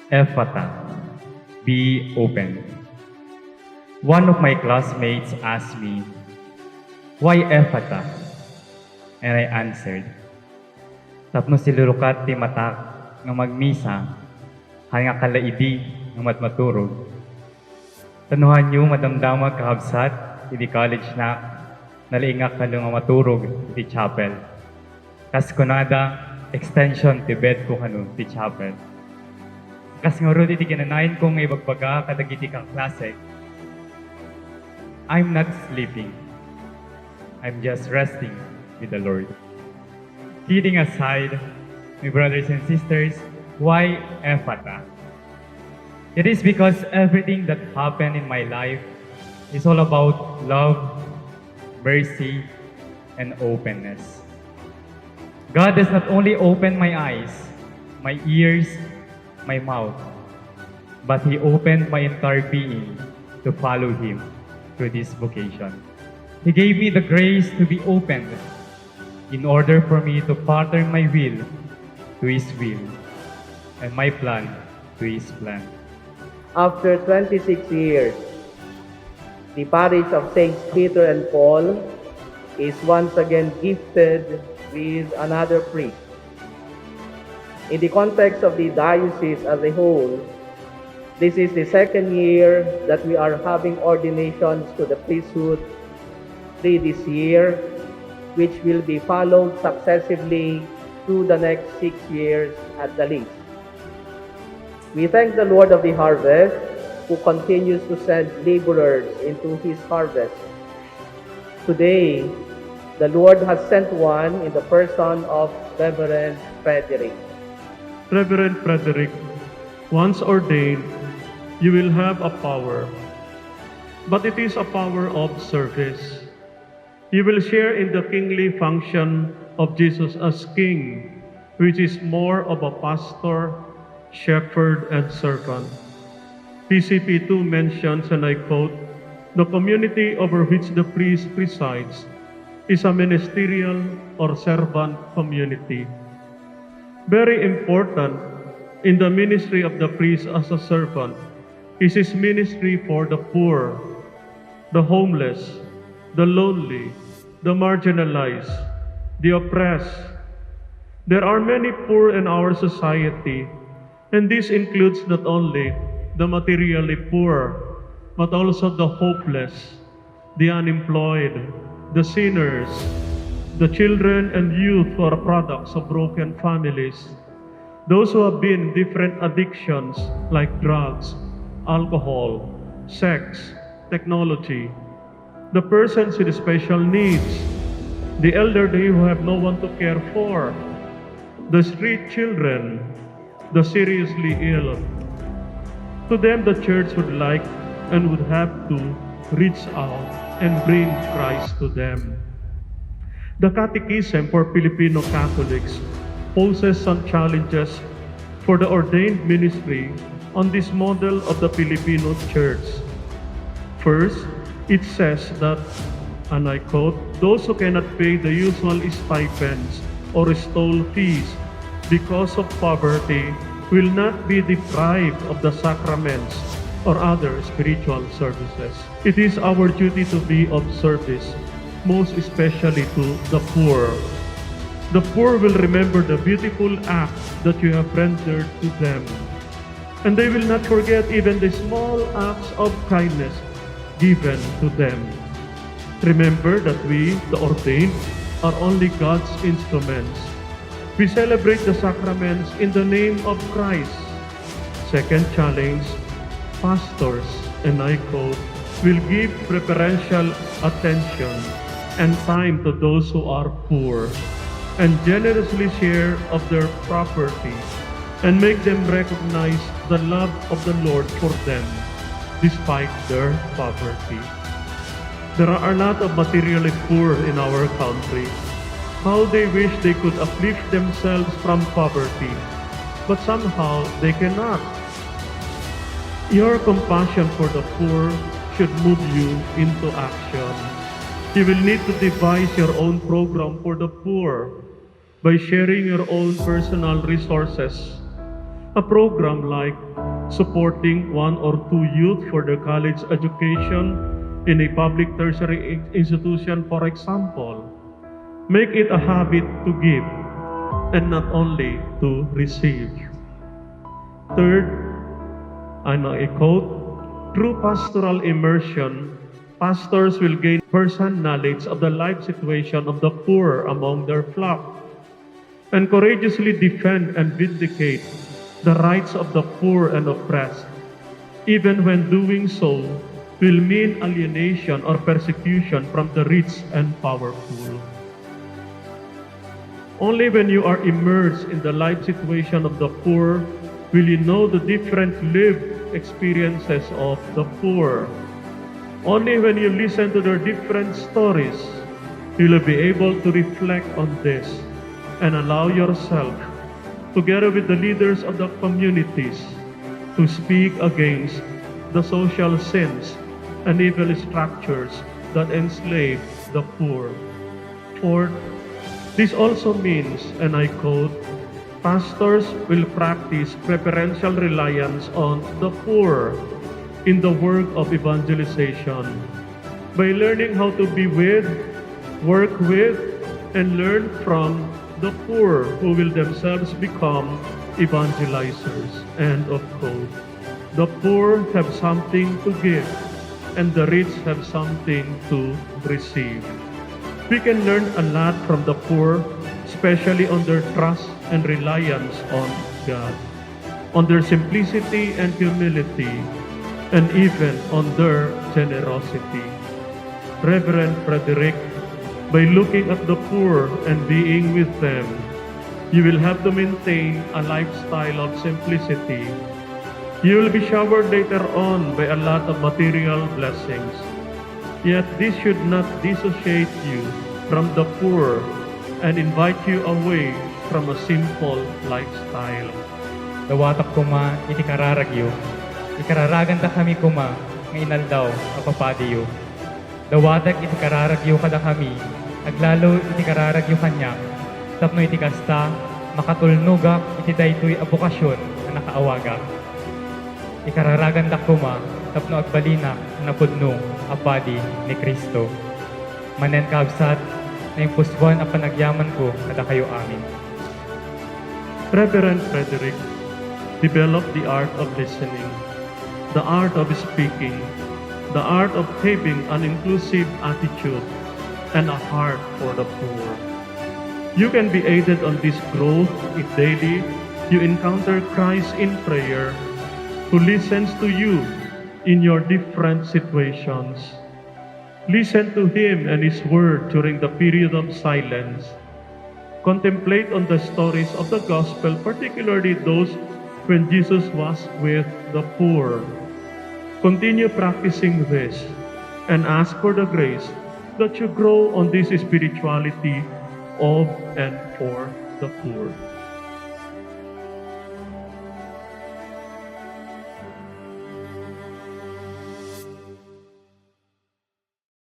Ephata, be open. One of my classmates asked me, "Why Ephata?" And I answered, "Tapno silurukat ti matak nga magmisa, hanga kalaidi nga matmaturog. Tanuhan niyo madamdamag kahabsat, iti college na, naliingak ka nga maturog ti chapel. Kas kunada, extension ti bed ko kanu ti chapel. Kas nga ron iti kinanayin kong ibagbaga kadagiti kang klase. I'm not sleeping. I'm just resting with the Lord." Kidding aside, my brothers and sisters, why Ephata? It is because everything that happened in my life is all about love, mercy, and openness. God does not only open my eyes, my ears, my mouth, but He opened my entire being to follow Him through this vocation. He gave me the grace to be opened in order for me to pattern my will to His will and my plan to His plan. After 26 years, the parish of Saints Peter and Paul is once again gifted with another priest. In the context of the diocese as a whole, this is the second year that we are having ordinations to the priesthood, 3 this year, which will be followed successively through the next 6 years at the least. We thank the Lord of the harvest, who continues to send laborers into His harvest. Today, the Lord has sent one in the person of Reverend Frederick. Reverend Frederick, once ordained, you will have a power, but it is a power of service. You will share in the kingly function of Jesus as King, which is more of a pastor, shepherd, and servant. PCP 2 mentions, and I quote, "The community over which the priest presides is a ministerial or servant community." Very important in the ministry of the priest as a servant is his ministry for the poor, the homeless, the lonely, the marginalized, the oppressed. There are many poor in our society, and this includes not only the materially poor, but also the hopeless, the unemployed, the sinners, the children and youth who are products of broken families, those who have been in different addictions like drugs, alcohol, sex, technology, the persons with special needs, the elderly who have no one to care for, the street children, the seriously ill. To them, the church would like and would have to reach out and bring Christ to them. The Catechism for Filipino Catholics poses some challenges for the ordained ministry on this model of the Filipino Church. First, it says that, and I quote, "Those who cannot pay the usual stipends or stole fees because of poverty will not be deprived of the sacraments or other spiritual services." It is our duty to be of service, most especially to the poor. The poor will remember the beautiful act that you have rendered to them, and they will not forget even the small acts of kindness given to them. Remember that we, the ordained, are only God's instruments. We celebrate the sacraments in the name of Christ. Second challenge, pastors, and I quote, will give preferential attention and time to those who are poor, and generously share of their property, and make them recognize the love of the Lord for them, despite their poverty. There are a lot of materially poor in our country. How they wish they could uplift themselves from poverty, but somehow they cannot. Your compassion for the poor should move you into action. You will need to devise your own program for the poor by sharing your own personal resources. A program like supporting one or two youth for their college education in a public tertiary institution, for example. Make it a habit to give and not only to receive. Third, a quote, through pastoral immersion, pastors will gain first-hand knowledge of the life situation of the poor among their flock and courageously defend and vindicate the rights of the poor and oppressed, even when doing so will mean alienation or persecution from the rich and powerful. Only when you are immersed in the life situation of the poor will you know the different lived experiences of the poor. Only when you listen to their different stories, you will be able to reflect on this and allow yourself, together with the leaders of the communities, to speak against the social sins and evil structures that enslave the poor. Fourth, this also means, and I quote, pastors will practice preferential reliance on the poor in the work of evangelization by learning how to be with, work with, and learn from the poor who will themselves become evangelizers. End of quote. The poor have something to give, and the rich have something to receive. We can learn a lot from the poor, especially on their trust and reliance on God, on their simplicity and humility, and even on their generosity. Reverend Frederick, by looking at the poor and being with them, you will have to maintain a lifestyle of simplicity. You will be showered later on by a lot of material blessings. Yet this should not dissociate you from the poor and invite you away from a simple lifestyle. Dawatak kuma iti kararagyo, ikararagan ta kami kuma, nga inaldaw apapadiyo. Dawatak iti kararagyo kada kami, aglalo iti kararagyo kanya, tapno iti kasta, makatulnugak iti daytoy a bokasyon na nakaawagak. Ikararagan da kuma, tapno agbalinak na pudno apadi ni Kristo. Manen kabsat, na impuswan ang panagyaman ko kada kayo amin. Reverend Frederick, develop the art of listening, the art of speaking, the art of having an inclusive attitude, and a heart for the poor. You can be aided on this growth if daily you encounter Christ in prayer, who listens to you in your different situations. Listen to Him and His Word during the period of silence. Contemplate on the stories of the Gospel, particularly those when Jesus was with the poor. Continue practicing this and ask for the grace that you grow on this spirituality of and for the poor.